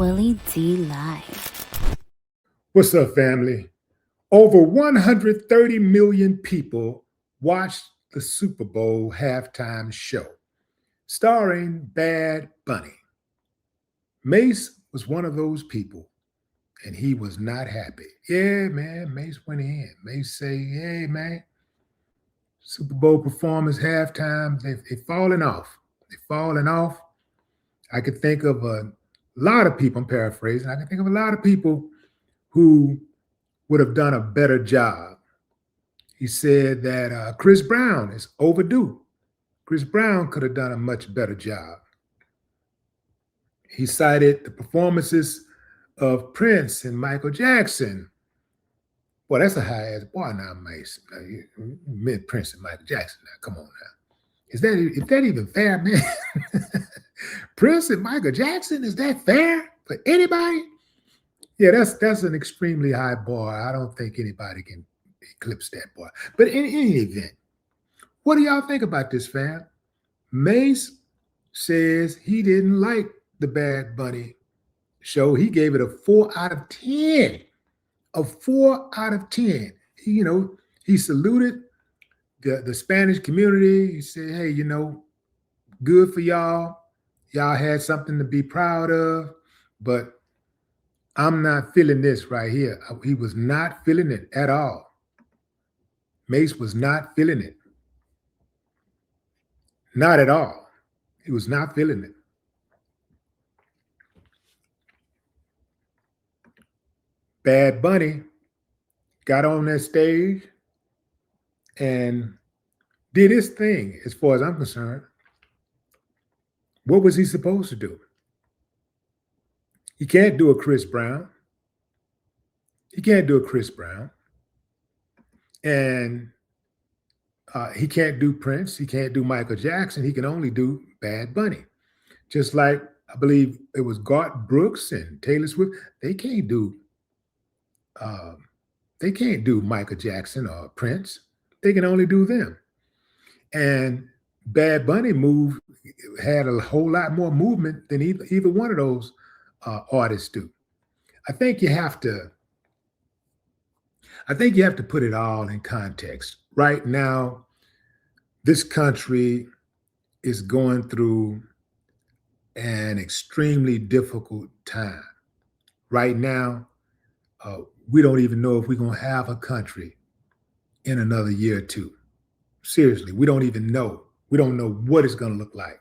Willie D Live. What's up, family? Over 130 million people watched the Super Bowl halftime show starring Bad Bunny. Mase was one of those people, and he was not happy. Yeah, man, Mase went in. Mase say, hey, man, Super Bowl performance halftime, they falling off. They're falling off. I could think of a lot of people, I'm paraphrasing, I can think of a lot of people who would have done a better job. He said that Chris Brown is overdue. Chris Brown could have done a much better job. He cited the performances of Prince and Michael Jackson. Boy, that's a high-ass bar now, Mace. Mid Prince and Michael Jackson. Now, come on now. Is that even fair, man? Prince and Michael Jackson, is that fair for anybody? Yeah, that's an extremely high bar. I don't think anybody can eclipse that bar. But in any event, what do y'all think about this, fam? Mase says he didn't like the Bad Bunny show. He gave it a 4 out of 10. A 4 out of 10. He saluted the Spanish community. He said, hey, good for y'all. Y'all had something to be proud of, but I'm not feeling this right here. He was not feeling it at all. Mase was not feeling it. Not at all. He was not feeling it. Bad Bunny got on that stage and did his thing, as far as I'm concerned. What was he supposed to do? He can't do a Chris Brown. He can't do a Chris Brown. And he can't do Prince. He can't do Michael Jackson. He can only do Bad Bunny. Just like, I believe it was Garth Brooks and Taylor Swift. They can't do Michael Jackson or Prince. They can only do them. And Bad Bunny had a whole lot more movement than either one of those artists do. I think you have to put it all in context. Right now, this country is going through an extremely difficult time. Right now, we don't even know if we're going to have a country in another year or two. Seriously, we don't even know. We don't know what it's going to look like.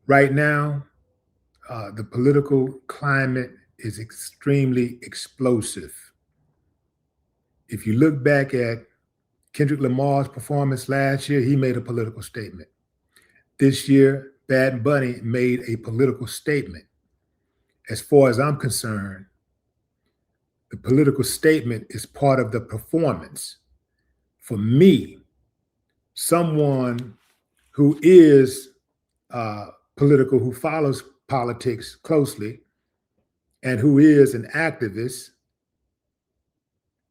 Right now, the political climate is extremely explosive. If you look back at Kendrick Lamar's performance last year, he made a political statement. This year, Bad Bunny made a political statement. As far as I'm concerned, the political statement is part of the performance. For me, someone who is political, who follows politics closely, and who is an activist,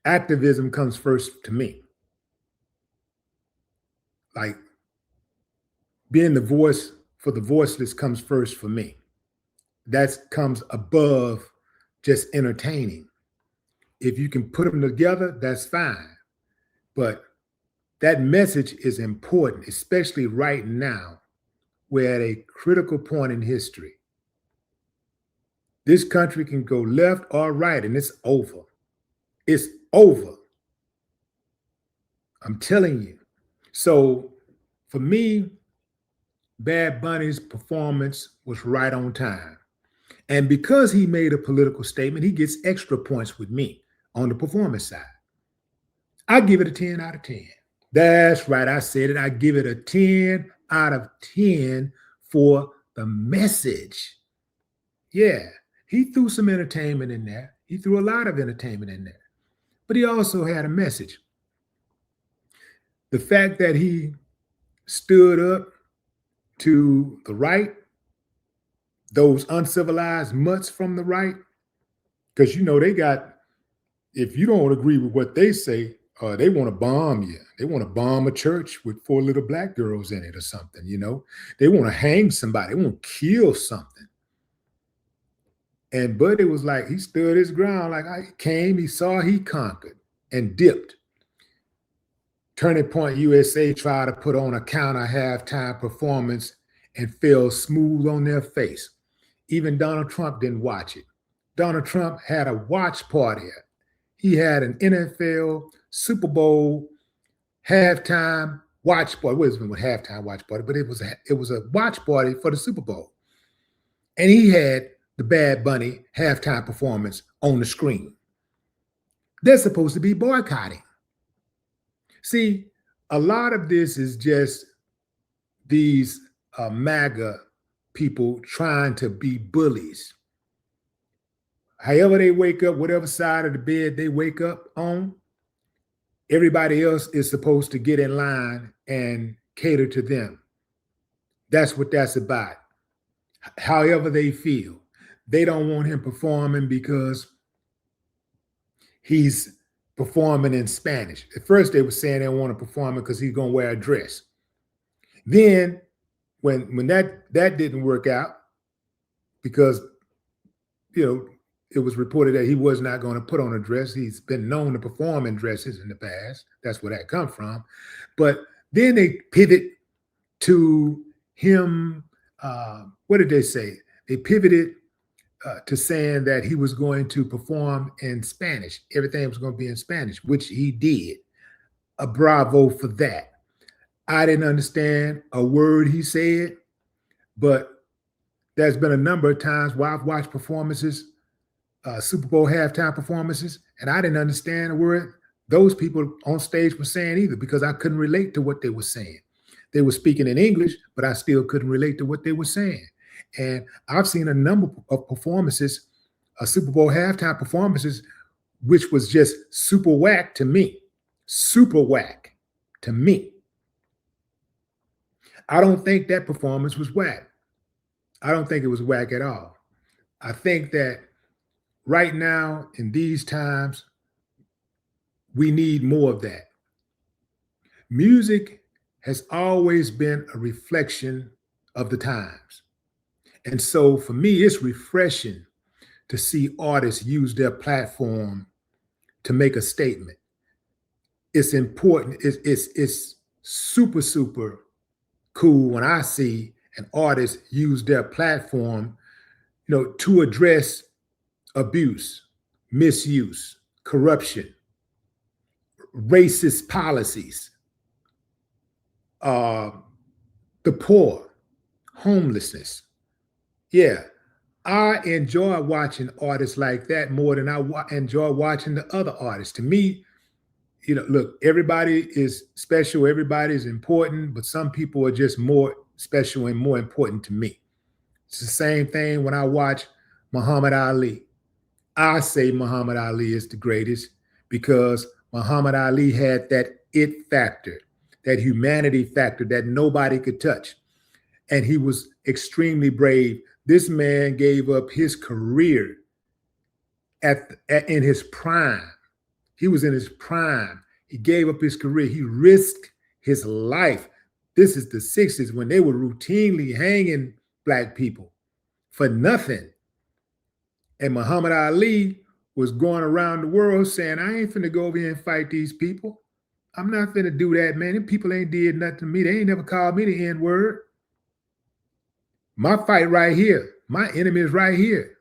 activism comes first to me. Like, being the voice for the voiceless comes first for me. That comes above just entertaining. If you can put them together, that's fine. But that message is important, especially right now. We're at a critical point in history. This country can go left or right, and it's over. It's over. I'm telling you. So for me, Bad Bunny's performance was right on time. And because he made a political statement, he gets extra points with me on the performance side. I give it a 10 out of 10. That's right, I said it. I give it a 10 out of 10 for the message. Yeah, he threw some entertainment in there. He threw a lot of entertainment in there. But he also had a message. The fact that he stood up to the right, those uncivilized mutts from the right, because they got, if you don't agree with what they say, they want to bomb you. They want to bomb a church with 4 little black girls in it or something, They want to hang somebody. They want to kill something. And Buddy was like, he stood his ground. Like, I came, he saw, he conquered and dipped. Turning Point USA tried to put on a counter halftime performance and fell smooth on their face. Even Donald Trump didn't watch it. Donald Trump had a watch party. He had an NFL Super Bowl halftime watch party. What is it with halftime watch party? But it was a watch party for the Super Bowl. And he had the Bad Bunny halftime performance on the screen. They're supposed to be boycotting. See, a lot of this is just these MAGA people trying to be bullies. However they wake up, whatever side of the bed they wake up on, everybody else is supposed to get in line and cater to them. That's what that's about. However they feel. They don't want him performing because he's performing in Spanish. At first they were saying they don't want to perform it because he's going to wear a dress. Then when that didn't work out, because, you know, it was reported that he was not going to put on a dress. He's been known to perform in dresses in the past. That's where that comes from. But then they pivot to him. What did they say? They pivoted to saying that he was going to perform in Spanish. Everything was going to be in Spanish, which he did. A bravo for that. I didn't understand a word he said, but there's been a number of times where I've watched performances, Super Bowl halftime performances, and I didn't understand a word those people on stage were saying either, because I couldn't relate to what they were saying. They were speaking in English, but I still couldn't relate to what they were saying. And I've seen a number of performances, Super Bowl halftime performances, which was just super whack to me. Super whack to me. I don't think that performance was whack. I don't think it was whack at all. I think that right now, in these times, we need more of that. Music has always been a reflection of the times. And so for me, it's refreshing to see artists use their platform to make a statement. It's important. It's super, super cool when I see an artist use their platform, to address abuse, misuse, corruption, racist policies, the poor, homelessness. Yeah, I enjoy watching artists like that more than I enjoy watching the other artists. To me, look, everybody is special, everybody is important, but some people are just more special and more important to me. It's the same thing when I watch Muhammad Ali. I say Muhammad Ali is the greatest because Muhammad Ali had that it factor, that humanity factor that nobody could touch. And he was extremely brave. This man gave up his career in his prime. He was in his prime. He gave up his career. He risked his life. This is the 60s when they were routinely hanging Black people for nothing. And Muhammad Ali was going around the world saying, I ain't finna go over here and fight these people. I'm not finna do that, man. Them people ain't did nothing to me. They ain't never called me the N-word. My fight right here. My enemy is right here.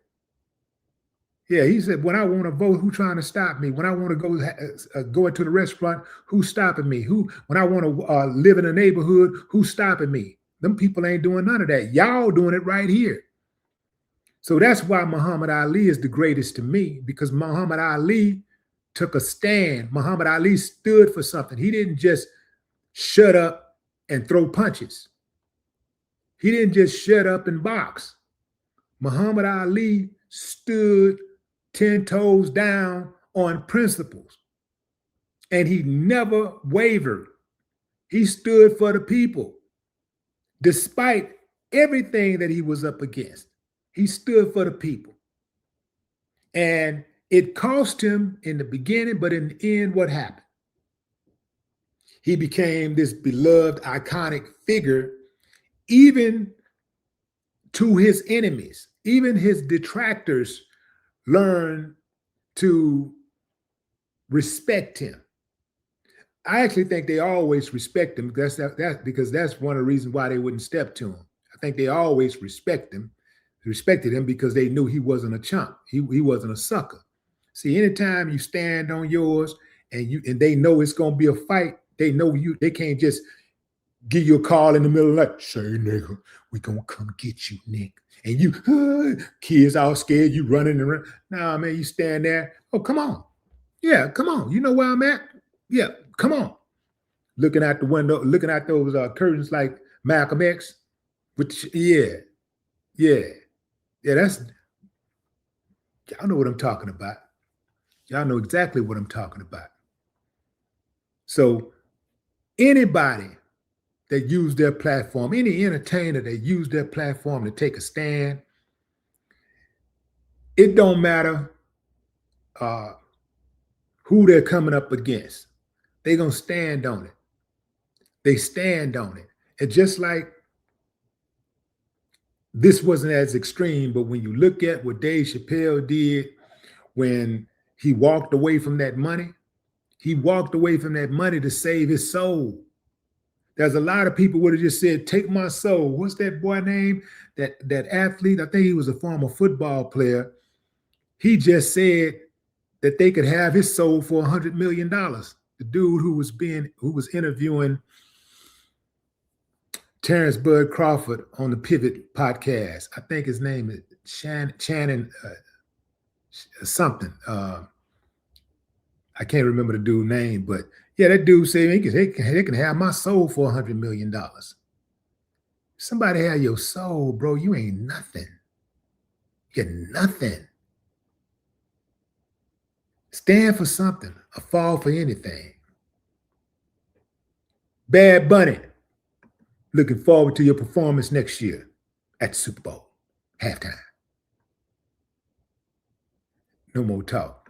Yeah, he said, when I want to vote, who's trying to stop me? When I want to go into the restaurant, who's stopping me? When I want to live in a neighborhood, who's stopping me? Them people ain't doing none of that. Y'all doing it right here. So that's why Muhammad Ali is the greatest to me, because Muhammad Ali took a stand. Muhammad Ali stood for something. He didn't just shut up and throw punches. He didn't just shut up and box. Muhammad Ali stood 10 toes down on principles. And he never wavered. He stood for the people. Despite everything that he was up against, he stood for the people. And it cost him in the beginning, but in the end, what happened? He became this beloved, iconic figure, even to his enemies. Even his detractors learn to respect him. I actually think they always respect him because that's one of the reasons why they wouldn't step to him. I think they always respected him because they knew he wasn't a chump. He wasn't a sucker. See, anytime you stand on yours and they know it's gonna be a fight, they know they can't just give you a call in the middle of the night, say, nigga, we gonna come get you, Nick. And you kids all scared, you running around. Nah, man, you stand there. Oh, come on. Yeah, come on. You know where I'm at? Yeah, come on. Looking out the window, looking at those curtains like Malcolm X. Which, yeah. That's, y'all know what I'm talking about. Y'all know exactly what I'm talking about. So anybody that used their platform, any entertainer that used their platform to take a stand, it don't matter who they're coming up against. They're going to stand on it. They stand on it. And just like this wasn't as extreme, but when you look at what Dave Chappelle did when he walked away from that money, he walked away from that money to save his soul. There's a lot of people would have just said, take my soul. What's that boy name? That athlete, I think he was a former football player. He just said that they could have his soul for $100 million. The dude who was interviewing Terrence Bud Crawford on the Pivot podcast. I think his name is Shannon something. I can't remember the dude's name, but yeah, that dude said they can have my soul for $100 million. Somebody have your soul, bro. You ain't nothing. You're nothing. Stand for something or fall for anything. Bad Bunny, looking forward to your performance next year at the Super Bowl halftime. No more talk.